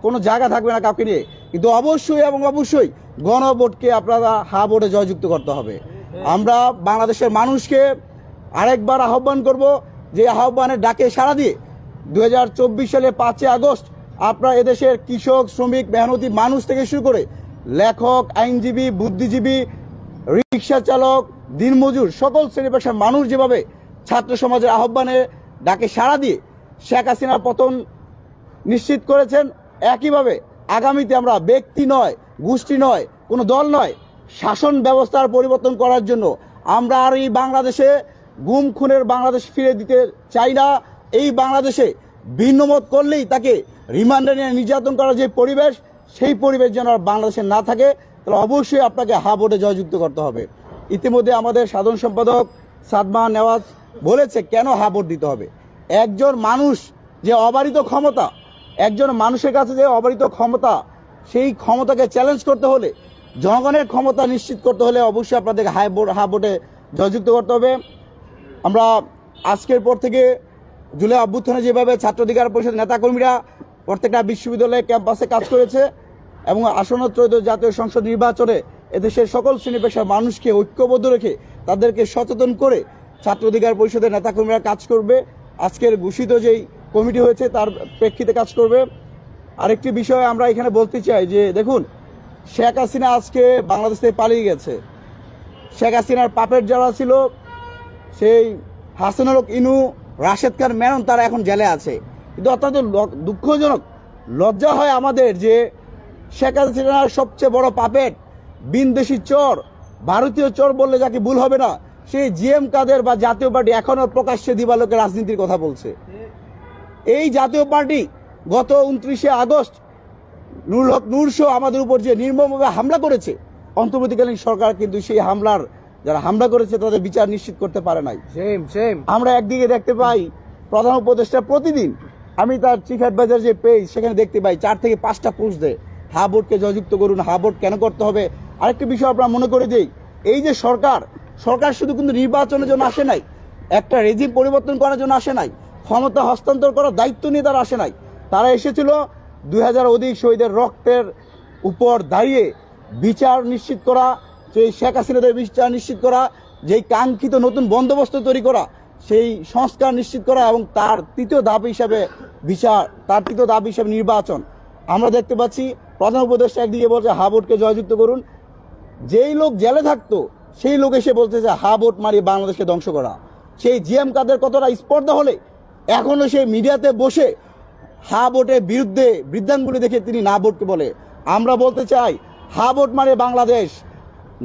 কোনো জায়গা থাকবে না কাউকে নিয়ে, কিন্তু অবশ্যই এবং অবশ্যই গণভোটকে আপনারা হা ভোটে জয়যুক্ত করতে হবে। আমরা বাংলাদেশের মানুষকে আরেকবার আহ্বান করব যে আহ্বানের ডাকে সাড়া দিয়ে 2024 সালে 5 আগস্ট আপনারা এদেশের কৃষক, শ্রমিক, মেহনতি মানুষ থেকে শুরু করে লেখক, আইনজীবী, বুদ্ধিজীবী, রিক্সা চালক, দিনমজুর সকল শ্রেণী পেশার মানুষ যেভাবে ছাত্র সমাজের আহ্বানে ডাকে সাড়া দিয়ে শেখ হাসিনার পতন নিশ্চিত করেছেন, একইভাবে আগামীতে আমরা ব্যক্তি নয়, গোষ্ঠী নয়, কোনো দল নয়, শাসন ব্যবস্থার পরিবর্তন করার জন্য আমরা আর এই বাংলাদেশে গুম খুনের বাংলাদেশ ফিরে দিতে চাই না। এই বাংলাদেশে ভিন্নমত করলেই তাকে রিমান্ডে নিয়ে নির্যাতন করার যে পরিবেশ, সেই পরিবেশ যেন আর বাংলাদেশে না থাকে, তাহলে অবশ্যই আপনাকে হা ভোটে জয়যুক্ত করতে হবে। ইতিমধ্যে আমাদের সাধারণ সম্পাদক সাদমা নেওয়াজ বলেছে কেন হা ভোট দিতে হবে। একজন মানুষ যে অবারিত ক্ষমতা, একজন মানুষের কাছে যে অবারিত ক্ষমতা, সেই ক্ষমতাকে চ্যালেঞ্জ করতে হলে, জনগণের ক্ষমতা নিশ্চিত করতে হলে অবশ্যই আপনাদেরকে হা ভোটে জয়যুক্ত করতে হবে। আমরা আজকের পর থেকে জুলাই অভ্যুত্থানে যেভাবে ছাত্র অধিকার পরিষদের নেতাকর্মীরা প্রত্যেকটা বিশ্ববিদ্যালয়ে ক্যাম্পাসে কাজ করেছে এবং আসন্ন ত্রয়োদশ জাতীয় সংসদ নির্বাচনে এদেশের সকল শ্রেণী পেশার মানুষকে ঐক্যবদ্ধ রেখে তাদেরকে সচেতন করে ছাত্র অধিকার পরিষদের নেতাকর্মীরা কাজ করবে। আজকের ঘোষিত যেই কমিটি হয়েছে তার প্রেক্ষিতে কাজ করবে। আরেকটি বিষয় আমরা এখানে বলতে চাই যে দেখুন, শেখ হাসিনা আজকে বাংলাদেশ থেকে পালিয়ে গেছে। শেখ হাসিনার পাপের যারা ছিল, সেই হাসানুল হক ইনু, রাশেদ খান মেনন, তারা এখন জেলে আছে। কিন্তু অত্যন্ত দুঃখজনক, লজ্জা হয় আমাদের যে শেখ হাসিনার সবচেয়ে বড় পাপেট, বিনদেশি চর, ভারতীয় চর বললে যাকে ভুল হবে না, সেই জিএম কাদের বা জাতীয় পার্টি এখনো প্রকাশ্যে দিবালোকে রাজনীতির কথা বলছে। এই জাতীয় পার্টি গত 29শে আগস্ট নুরুল হক নূরসহ আমাদের উপর যে নির্মমভাবে হামলা করেছে, অন্তর্বর্তীকালীন সরকার কিন্তু সেই হামলার যারা হামলা করেছে তাদের বিচার নিশ্চিত করতে পারে নাই। আমরা একদিকে দেখতে পাই প্রধান উপদেষ্টা প্রতিদিন, আমি তার চিফ অ্যাডভাইজার যে পেজ সেখানে দেখতে পাই 4 থেকে 5টা পোস্ট দেয়, হা ভোটকে জয়যুক্ত করুন, হা ভোট কেন করতে হবে। আরেকটি বিষয় আমরা মনে করে দিই, এই যে সরকার শুধু কিন্তু নির্বাচনের জন্য আসে নাই, একটা রেজিম পরিবর্তন করার জন্য আসে নাই, ক্ষমতা হস্তান্তর করার দায়িত্ব নিয়ে তারা আসে নাই। তারা এসেছিল 2000 অধিক শহীদের রক্তের উপর দাঁড়িয়ে বিচার নিশ্চিত করা, সেই শেখ হাসিনাদের বিচার নিশ্চিত করা, যেই কাঙ্ক্ষিত নতুন বন্দোবস্ত তৈরি করা, সেই সংস্কার নিশ্চিত করা এবং তার তৃতীয় ধাপ হিসাবে বিচার, তার তৃতীয় ধাপ হিসাবে নির্বাচন। আমরা দেখতে পাচ্ছি প্রধান উপদেষ্টা একদিকে বলছে হা ভোটকে জয়যুক্ত করুন, যেই লোক জেলে থাকতো সেই লোক এসে বলতেছে হা ভোট মারি বাংলাদেশকে ধ্বংস করা। সেই জিএম কাদের কতটা স্পর্ধা হলে এখনো সেই মিডিয়াতে বসে হা ভোটের বিরুদ্ধে বৃদ্ধাঙ্গুলি দেখে তিনি না ভোটকে বলে। আমরা বলতে চাই হা ভোট মানে বাংলাদেশ,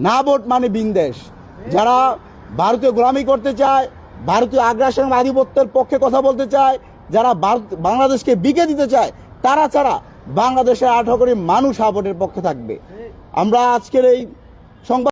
না ভোট মানে বিনদেশ। যারা ভারতীয় গোলামি করতে চায়, ভারতীয় আগ্রাসন আধিপত্যের পক্ষে কথা বলতে চায়, যারা বাংলাদেশকে বিকে দিতে চায়, তারা ছাড়া বাংলাদেশের 18 কোটি মানুষ হা ভোটের পক্ষে থাকবে। আমরা আজকের এই সংবাদ